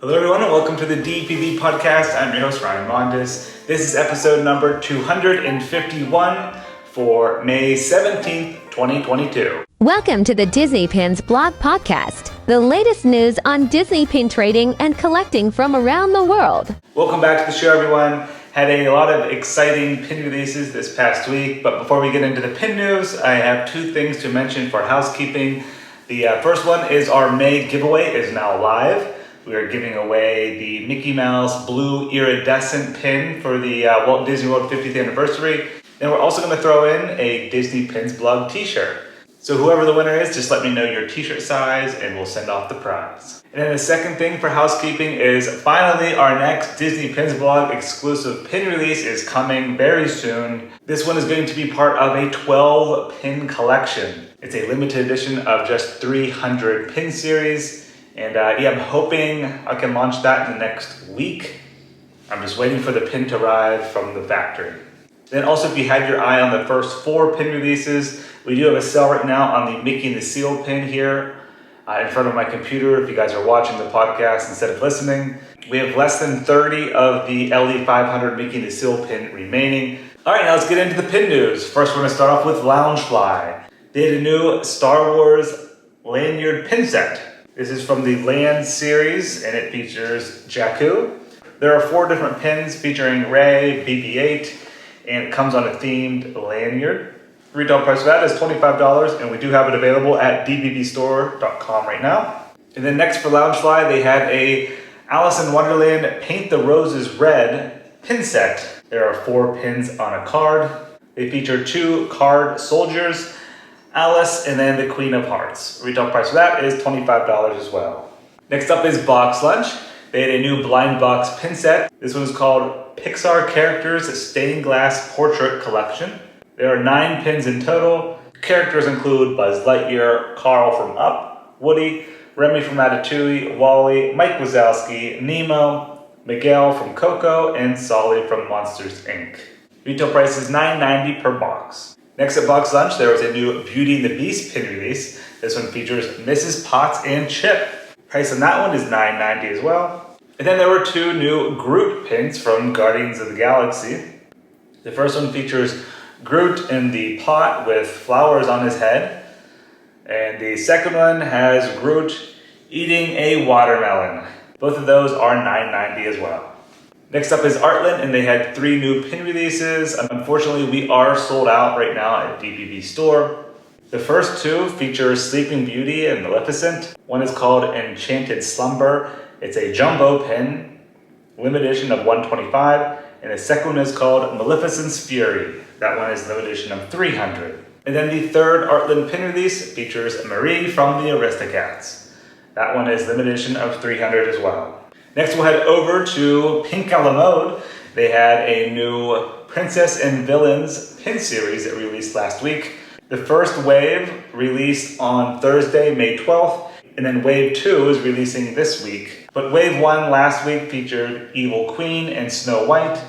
Hello everyone and welcome to the DPB podcast. I'm your host Ryan Mondes. This is episode number 251 for May 17th, 2022. Welcome to the Disney Pins blog podcast, the latest news on Disney pin trading and collecting from around the world. Welcome back to the show everyone. Had a lot of exciting pin releases this past week, but before we get into the pin news, I have two things to mention for housekeeping. The first one is our May giveaway is now live. We are giving away the Mickey Mouse blue iridescent pin for the Walt Disney World 50th anniversary. And we're also going to throw in a Disney Pins blog t-shirt. So whoever the winner is, just let me know your t-shirt size and we'll send off the prize. And then the second thing for housekeeping is finally our next Disney Pins blog exclusive pin release is coming very soon. This one is going to be part of a 12 pin collection. It's a limited edition of just 300 pin series. And I'm hoping I can launch that in the next week. I'm just waiting for the pin to arrive from the factory. Then also, if you had your eye on the first 4 pin releases, we do have a sale right now on the Mickey and the Seal pin here in front of my computer. If you guys are watching the podcast instead of listening, we have less than 30 of the LE500 Mickey and the Seal pin remaining. All right, now let's get into the pin news. First, we're going to start off with Loungefly. They had a new Star Wars lanyard pin set. This is from the Land series, and it features Jakku. There are 4 different pins featuring Rey, BB-8, and it comes on a themed lanyard. Retail price of that is $25, and we do have it available at dbbstore.com right now. And then next for Loungefly, they had a Alice in Wonderland Paint the Roses Red pin set. There are 4 pins on a card. They feature 2 card soldiers, Alice, and then the Queen of Hearts. Retail price for that is $25 as well. Next up is BoxLunch. They had a new blind box pin set. This one is called Pixar Characters Stained Glass Portrait Collection. There are 9 pins in total. Characters include Buzz Lightyear, Carl from Up, Woody, Remy from Ratatouille, Wally, Mike Wazowski, Nemo, Miguel from Coco, and Sully from Monsters, Inc. Retail price is $9.90 per box. Next at BoxLunch, there was a new Beauty and the Beast pin release. This one features Mrs. Potts and Chip. Price on that one is $9.90 as well. And then there were 2 new Groot pins from Guardians of the Galaxy. The first one features Groot in the pot with flowers on his head. And the second one has Groot eating a watermelon. Both of those are $9.90 as well. Next up is Artlin, and they had 3 new pin releases. Unfortunately, we are sold out right now at DPB store. The first 2 feature Sleeping Beauty and Maleficent. One is called Enchanted Slumber. It's a jumbo pin, limited edition of 125. And the second one is called Maleficent's Fury. That one is limited edition of 300. And then the third Artlin pin release features Marie from the Aristocats. That one is limited edition of 300 as well. Next, we'll head over to Pinkala Mode. They had a new Princess and Villains pin series that released last week. The first wave released on Thursday, May 12th, and then wave 2 is releasing this week. But wave 1 last week featured Evil Queen and Snow White,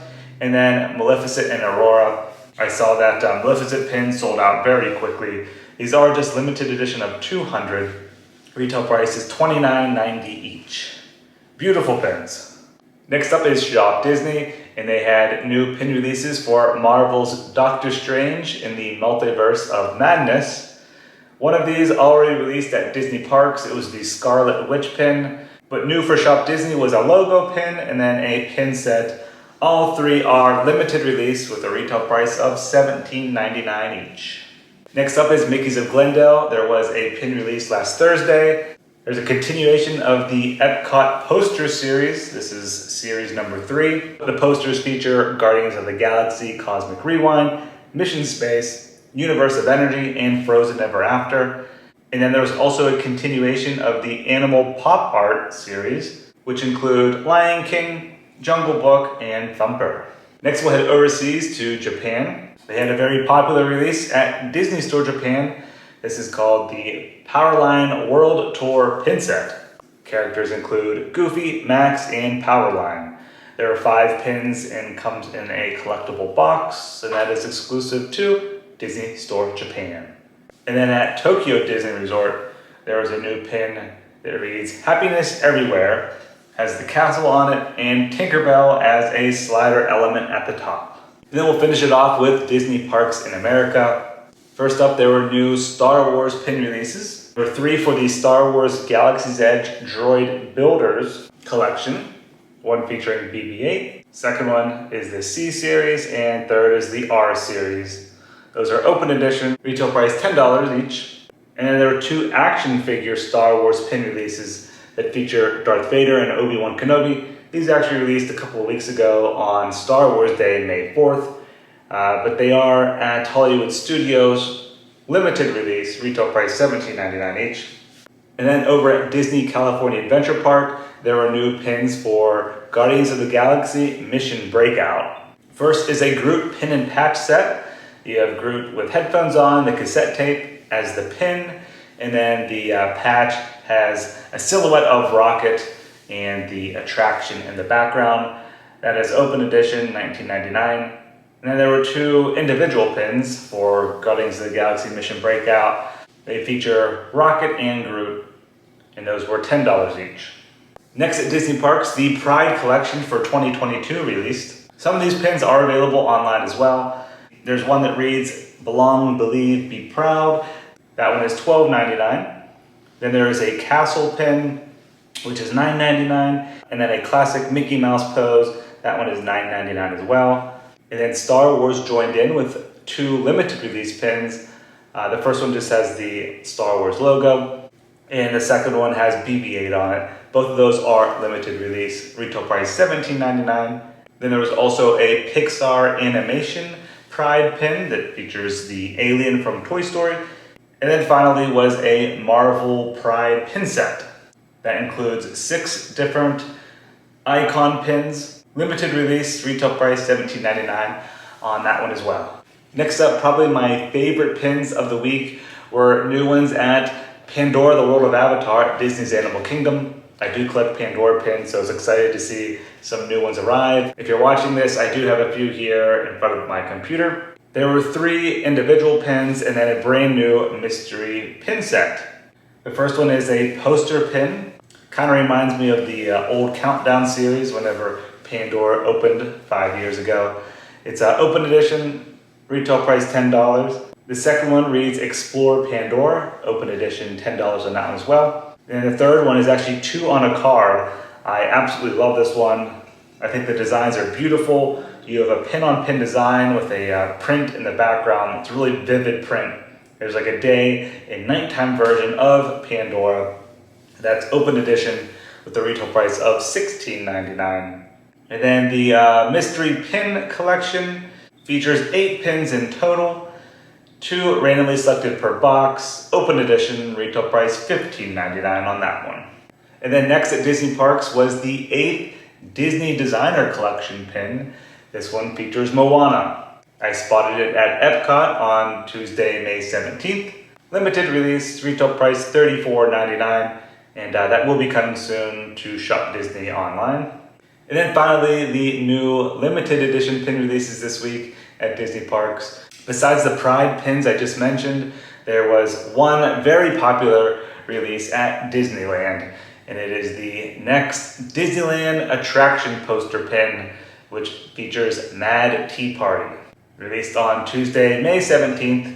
and then Maleficent and Aurora. I saw that Maleficent pin sold out very quickly. These are just limited edition of 200. Retail price is $29.90 each. Beautiful pins. Next up is shopDisney, and they had new pin releases for Marvel's Doctor Strange in the Multiverse of Madness. One of these already released at Disney Parks. It was the Scarlet Witch pin, but new for shopDisney was a logo pin and then a pin set. All 3 are limited release with a retail price of $17.99 each. Next up is Mickey's of Glendale. There was a pin release last Thursday. There's a continuation of the Epcot poster series. This is series number 3. The posters feature Guardians of the Galaxy, Cosmic Rewind, Mission Space, Universe of Energy, and Frozen Ever After. And then there's also a continuation of the Animal Pop Art series, which include Lion King, Jungle Book, and Thumper. Next, we'll head overseas to Japan. They had a very popular release at Disney Store Japan. This is called the Powerline World Tour pin set. Characters include Goofy, Max, and Powerline. There are 5 pins and comes in a collectible box, and that is exclusive to Disney Store Japan. And then at Tokyo Disney Resort, there was a new pin that reads Happiness Everywhere, has the castle on it, and Tinkerbell as a slider element at the top. And then we'll finish it off with Disney Parks in America. First up, there were new Star Wars pin releases. There were 3 for the Star Wars Galaxy's Edge Droid Builders collection, one featuring BB-8. Second one is the C series, and third is the R series. Those are open edition, retail price $10 each. And then there were 2 action figure Star Wars pin releases that feature Darth Vader and Obi-Wan Kenobi. These actually released a couple of weeks ago on Star Wars Day, May 4th. But they are at Hollywood Studios, limited release, retail price $17.99 each. And then over at Disney California Adventure Park, there were new pins for Guardians of the Galaxy Mission Breakout. First is a Groot pin and patch set. You have Groot with headphones on, the cassette tape as the pin, and then the patch has a silhouette of Rocket and the attraction in the background. That is open edition, $19.99. And then there were 2 individual pins for Guardians of the Galaxy Mission Breakout. They feature Rocket and Groot, and those were $10 each. Next at Disney Parks, the Pride Collection for 2022 released. Some of these pins are available online as well. There's one that reads, Belong, Believe, Be Proud. That one is $12.99. Then there is a Castle pin, which is $9.99. And then a classic Mickey Mouse pose. That one is $9.99 as well. And then Star Wars joined in with 2 limited release pins. The first one just has the Star Wars logo, and the second one has BB-8 on it. Both of those are limited release, retail price $17.99. Then there was also a Pixar animation Pride pin that features the alien from Toy Story. And then finally was a Marvel Pride pin set. That includes 6 different icon pins. Limited release, retail price $17.99 on that one as well. Next up, probably my favorite pins of the week were new ones at Pandora, the World of Avatar at Disney's Animal Kingdom. I do collect Pandora pins, so I was excited to see some new ones arrive. If you're watching this, I do have a few here in front of my computer. There were 3 individual pins and then a brand new mystery pin set. The first one is a poster pin. Kind of reminds me of the old Countdown series whenever Pandora opened 5 years ago. It's an open edition, retail price $10. The second one reads Explore Pandora, open edition, $10 on that one as well. And the third one is actually 2 on a card. I absolutely love this one. I think the designs are beautiful. You have a pin-on-pin design with a print in the background. It's a really vivid print. There's like a day and nighttime version of Pandora. That's open edition with a retail price of $16.99. And then the mystery pin collection features 8 pins in total, 2 randomly selected per box, open edition, retail price $15.99 on that one. And then next at Disney Parks was the 8th Disney Designer Collection pin. This one features Moana. I spotted it at Epcot on Tuesday, May 17th. Limited release, retail price $34.99, and that will be coming soon to shopDisney online. And then finally, the new limited edition pin releases this week at Disney Parks. Besides the Pride pins I just mentioned, there was one very popular release at Disneyland, and it is the next Disneyland attraction poster pin, which features Mad Tea Party. Released on Tuesday, May 17th,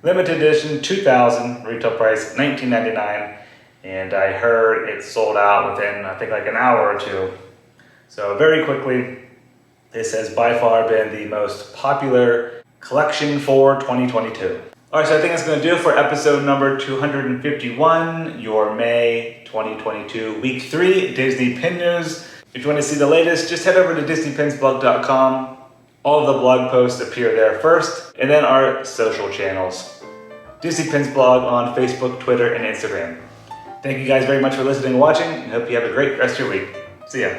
limited edition 2000, retail price $19.99, and I heard it sold out within, I think, like an hour or 2. So very quickly, this has by far been the most popular collection for 2022. All right, so I think that's going to do it for episode number 251, your May 2022 Week 3 Disney Pin News. If you want to see the latest, just head over to DisneyPinsBlog.com. All of the blog posts appear there first, and then our social channels. Disney Pins Blog on Facebook, Twitter, and Instagram. Thank you guys very much for listening and watching, and hope you have a great rest of your week. See ya.